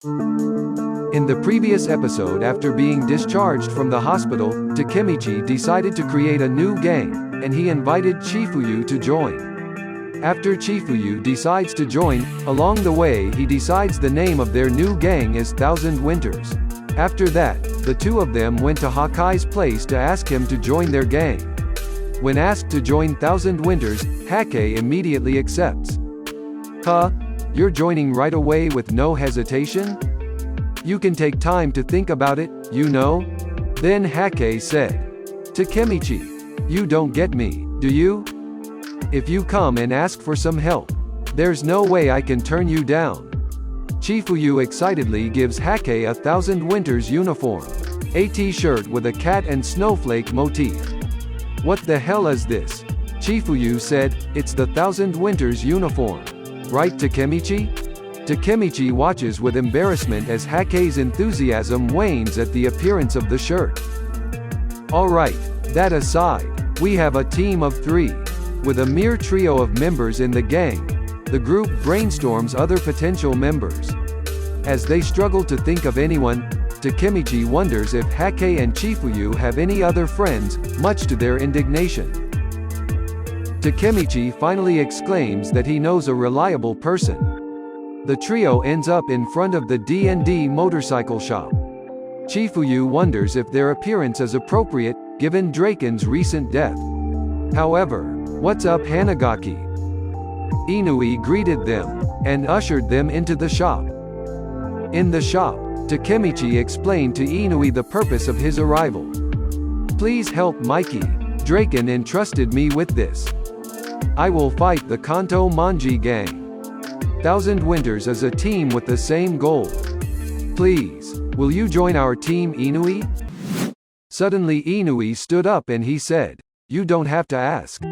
In the previous episode, after being discharged from the hospital, Takemichi decided to create a new gang, and he invited Chifuyu to join. After Chifuyu decides to join, along the way he decides the name of their new gang is Thousand Winters. After that, the two of them went to Hakai's place to ask him to join their gang. When asked to join Thousand Winters, Hakai immediately accepts. Huh? You're joining right away with no hesitation? You can take time to think about it, you know? Then Hakai said. Takemichi, you don't get me, do you? If you come and ask for some help, there's no way I can turn you down. Chifuyu excitedly gives Hakai a Thousand Winters uniform. A t-shirt with a cat and snowflake motif. What the hell is this? Chifuyu said, it's the Thousand Winters uniform. Right, Takemichi? Takemichi watches with embarrassment as Hakai's enthusiasm wanes at the appearance of the shirt. Alright, that aside, we have a team of 3. With a mere trio of members in the gang, the group brainstorms other potential members. As they struggle to think of anyone, Takemichi wonders if Hakai and Chifuyu have any other friends, much to their indignation. Takemichi finally exclaims that he knows a reliable person. The trio ends up in front of the D&D motorcycle shop. Chifuyu wonders if their appearance is appropriate, given Draken's recent death. However, what's up Hanagaki? Inui greeted them, and ushered them into the shop. In the shop, Takemichi explained to Inui the purpose of his arrival. Please help Mikey. Draken entrusted me with this. I will fight the Kanto Manji gang. Thousand Winters is a team with the same goal. Please, will you join our team, Inui? Suddenly Inui stood up and he said, you don't have to ask.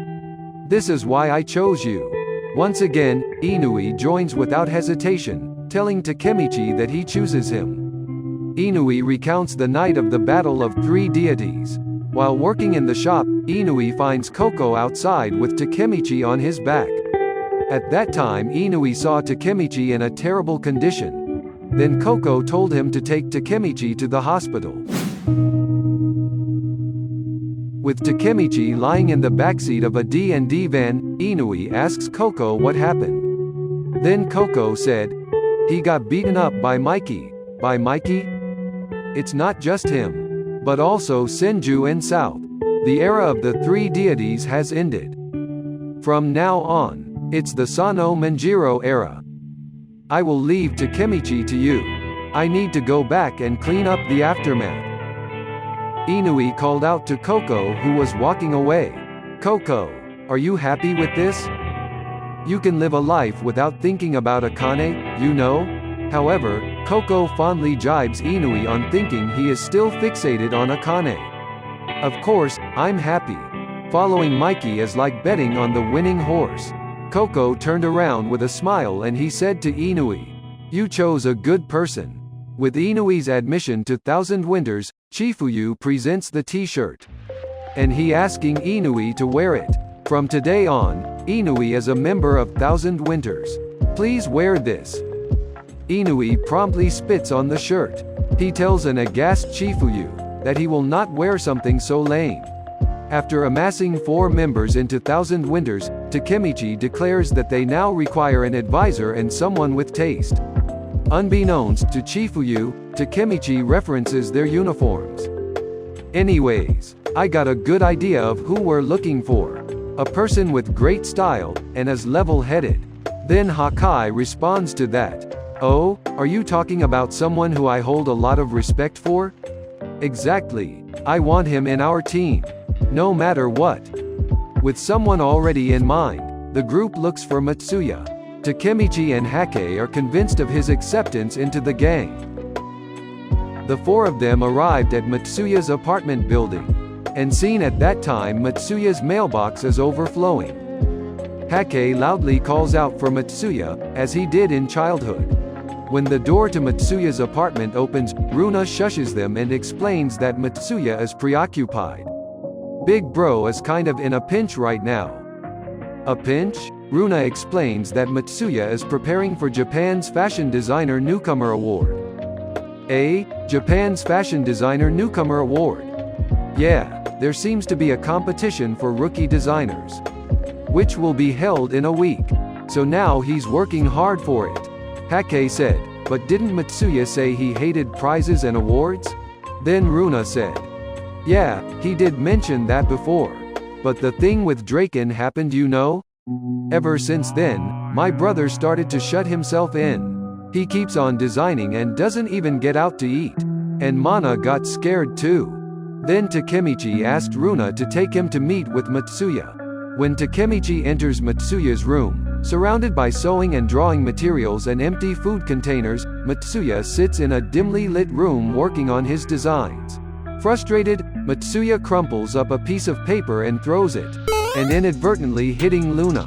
This is why I chose you. Once again, Inui joins without hesitation, telling Takemichi that he chooses him. Inui recounts the night of the Battle of 3 Deities. While working in the shop, Inui finds Koko outside with Takemichi on his back. At that time Inui saw Takemichi in a terrible condition. Then Koko told him to take Takemichi to the hospital. With Takemichi lying in the backseat of a D&D van, Inui asks Koko what happened. Then Koko said, he got beaten up by Mikey. By Mikey? It's not just him, but also Senju and South. The era of the 3 deities has ended. From now on, it's the Sano Manjiro era. I will leave Takemichi to you. I need to go back and clean up the aftermath. Inui called out to Koko who was walking away. Koko, are you happy with this? You can live a life without thinking about Akane, you know? However, Koko fondly jibes Inui on thinking he is still fixated on Akane. Of course, I'm happy. Following Mikey is like betting on the winning horse. Koko turned around with a smile and he said to Inui, you chose a good person. With Inui's admission to Thousand Winters, Chifuyu presents the t-shirt. And he asking Inui to wear it. From today on, Inui is a member of Thousand Winters. Please wear this. Inui promptly spits on the shirt. He tells an aghast Chifuyu that he will not wear something so lame. After amassing 4 members into Thousand Winters, Takemichi declares that they now require an advisor and someone with taste. Unbeknownst to Chifuyu, Takemichi references their uniforms. Anyways, I got a good idea of who we're looking for. A person with great style, and is level-headed. Then Hakai responds to that. Oh, are you talking about someone who I hold a lot of respect for? Exactly. I want him in our team. No matter what. With someone already in mind, the group looks for Mitsuya. Takemichi and Hakai are convinced of his acceptance into the gang. The 4 of them arrived at Mitsuya's apartment building. And seen at that time Mitsuya's mailbox is overflowing. Hakai loudly calls out for Mitsuya, as he did in childhood. When the door to Mitsuya's apartment opens, Runa shushes them and explains that Mitsuya is preoccupied. Big bro is kind of in a pinch right now. A pinch? Runa explains that Mitsuya is preparing for Japan's Fashion Designer Newcomer Award. Japan's Fashion Designer Newcomer Award. Yeah, there seems to be a competition for rookie designers, which will be held in a week. So now he's working hard for it. Hake said, but didn't Mitsuya say he hated prizes and awards? Then Runa said, yeah, he did mention that before. But the thing with Draken happened, you know? Ever since then, my brother started to shut himself in. He keeps on designing and doesn't even get out to eat. And Mana got scared too. Then Takemichi asked Runa to take him to meet with Mitsuya. When Takemichi enters Mitsuya's room, surrounded by sewing and drawing materials and empty food containers, Mitsuya sits in a dimly lit room working on his designs. Frustrated, Mitsuya crumples up a piece of paper and throws it, and inadvertently hitting Luna.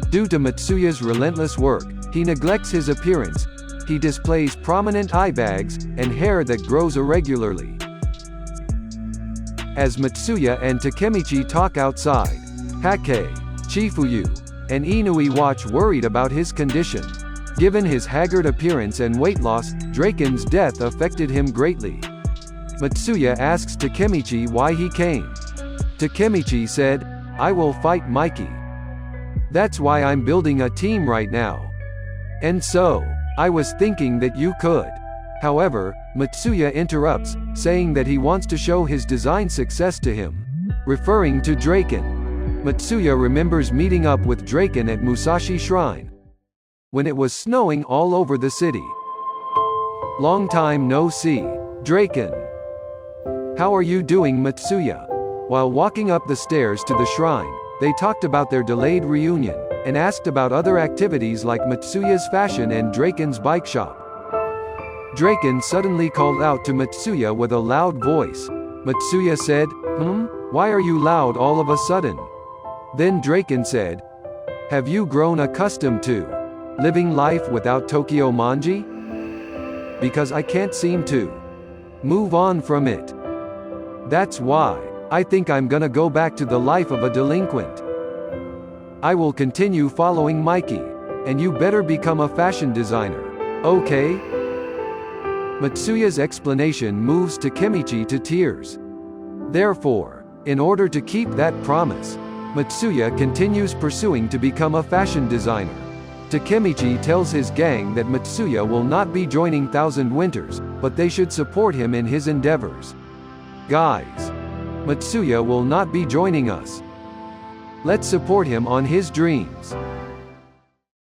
Due to Mitsuya's relentless work, he neglects his appearance. He displays prominent eye bags, and hair that grows irregularly. As Mitsuya and Takemichi talk outside, Hake, Chifuyu, and Inui watch worried about his condition. Given his haggard appearance and weight loss, Draken's death affected him greatly. Mitsuya asks Takemichi why he came. Takemichi said, I will fight Mikey. That's why I'm building a team right now. And so, I was thinking that you could. However, Mitsuya interrupts, saying that he wants to show his design success to him. Referring to Draken. Mitsuya remembers meeting up with Draken at Musashi Shrine, when it was snowing all over the city. Long time no see. Draken. How are you doing, Mitsuya? While walking up the stairs to the shrine, they talked about their delayed reunion, and asked about other activities like Mitsuya's fashion and Draken's bike shop. Draken suddenly called out to Mitsuya with a loud voice. Mitsuya said, why are you loud all of a sudden? Then Draken said, have you grown accustomed to living life without Tokyo Manji? Because I can't seem to move on from it. That's why I think I'm gonna go back to the life of a delinquent. I will continue following Mikey, and you better become a fashion designer, okay? Mitsuya's explanation moves Takemichi to tears. Therefore, in order to keep that promise, Mitsuya continues pursuing to become a fashion designer. Takemichi tells his gang that Mitsuya will not be joining Thousand Winters, but they should support him in his endeavors. Guys, Mitsuya will not be joining us. Let's support him on his dreams.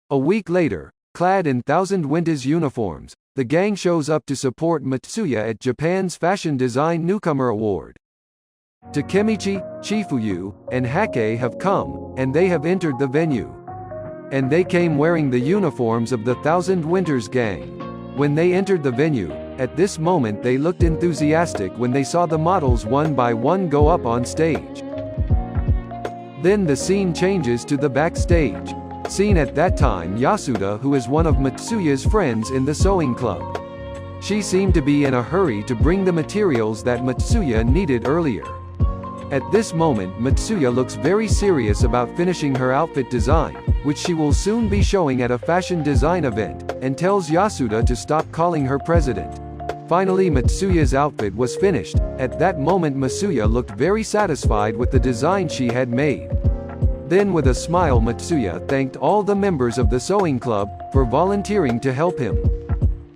A week later, clad in Thousand Winters uniforms, the gang shows up to support Mitsuya at Japan's Fashion Design Newcomer Award. Takemichi, Chifuyu, and Hake have come, and they have entered the venue. And they came wearing the uniforms of the Thousand Winters gang. When they entered the venue, at this moment they looked enthusiastic when they saw the models one by one go up on stage. Then the scene changes to the backstage. Seen at that time Yasuda, who is one of Mitsuya's friends in the sewing club. She seemed to be in a hurry to bring the materials that Mitsuya needed earlier. At this moment Mitsuya looks very serious about finishing her outfit design, which she will soon be showing at a fashion design event, and tells Yasuda to stop calling her president. Finally Mitsuya's outfit was finished. At that moment Mitsuya looked very satisfied with the design she had made. Then with a smile Mitsuya thanked all the members of the sewing club for volunteering to help him.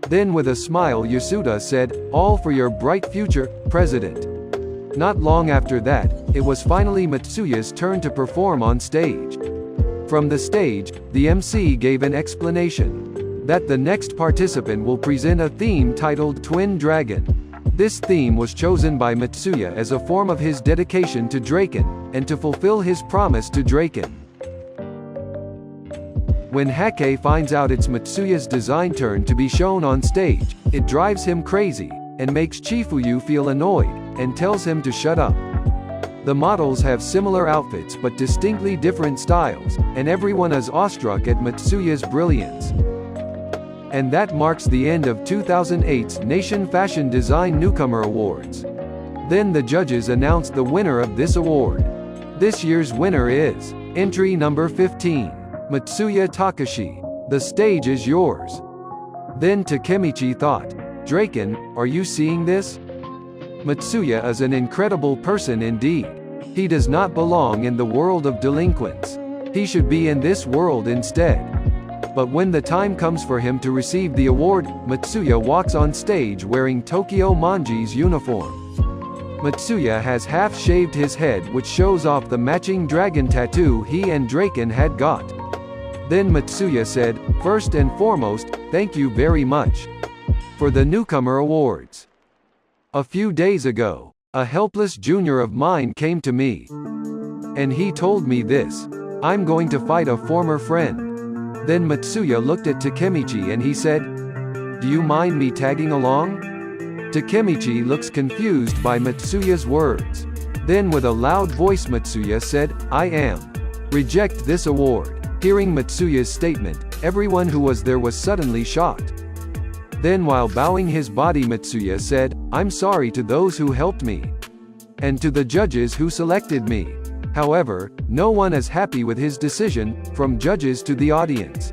Then with a smile Yasuda said, all for your bright future, President. Not long after that, it was finally Mitsuya's turn to perform on stage. From the stage, the MC gave an explanation that the next participant will present a theme titled Twin Dragon. This theme was chosen by Mitsuya as a form of his dedication to Draken, and to fulfill his promise to Draken. When Hake finds out it's Mitsuya's design turn to be shown on stage, it drives him crazy, and makes Chifuyu feel annoyed, and tells him to shut up. The models have similar outfits but distinctly different styles, and everyone is awestruck at Mitsuya's brilliance. And that marks the end of 2008's Nation Fashion Design Newcomer Awards. Then the judges announced the winner of this award. This year's winner is entry number 15. Mitsuya Takashi. The stage is yours. Then Takemichi thought, Draken, are you seeing this? Mitsuya is an incredible person indeed. He does not belong in the world of delinquents. He should be in this world instead. But when the time comes for him to receive the award, Mitsuya walks on stage wearing Tokyo Manji's uniform. Mitsuya has half-shaved his head, which shows off the matching dragon tattoo he and Draken had got. Then Mitsuya said, first and foremost, thank you very much for the newcomer awards. A few days ago, a helpless junior of mine came to me. And he told me this. I'm going to fight a former friend. Then Mitsuya looked at Takemichi and he said, do you mind me tagging along? Takemichi looks confused by Mitsuya's words. Then with a loud voice Mitsuya said, I am. Reject this award. Hearing Mitsuya's statement, everyone who was there was suddenly shocked. Then while bowing his body Mitsuya said, I'm sorry to those who helped me. And to the judges who selected me. However, no one is happy with his decision, from judges to the audience.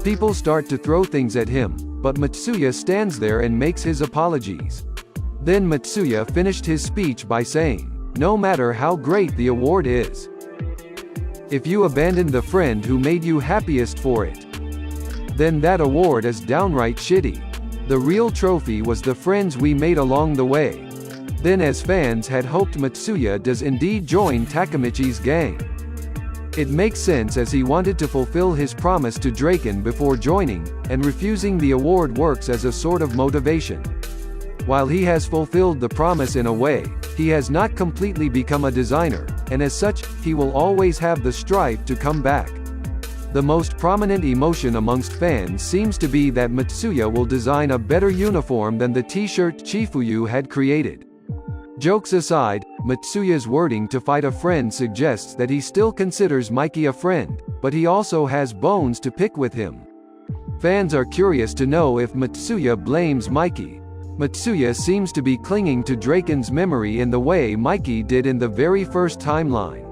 People start to throw things at him, but Mitsuya stands there and makes his apologies. Then Mitsuya finished his speech by saying, no matter how great the award is, if you abandoned the friend who made you happiest for it, then that award is downright shitty. The real trophy was the friends we made along the way. Then as fans had hoped, Mitsuya does indeed join Takemichi's gang. It makes sense as he wanted to fulfill his promise to Draken before joining, and refusing the award works as a sort of motivation. While he has fulfilled the promise in a way, he has not completely become a designer, and as such, he will always have the strive to come back. The most prominent emotion amongst fans seems to be that Mitsuya will design a better uniform than the t-shirt Chifuyu had created. Jokes aside, Mitsuya's wording to fight a friend suggests that he still considers Mikey a friend, but he also has bones to pick with him. Fans are curious to know if Mitsuya blames Mikey. Mitsuya seems to be clinging to Draken's memory in the way Mikey did in the very first timeline.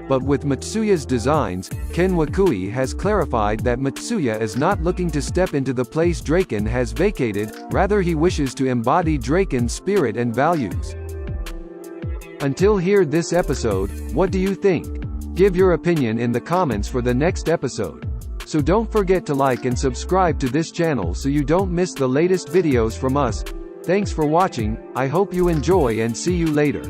But with Mitsuya's designs, Ken Wakui has clarified that Mitsuya is not looking to step into the place Draken has vacated, rather he wishes to embody Draken's spirit and values. Until here this episode, what do you think? Give your opinion in the comments for the next episode. So don't forget to like and subscribe to this channel so you don't miss the latest videos from us. Thanks for watching, I hope you enjoy and see you later.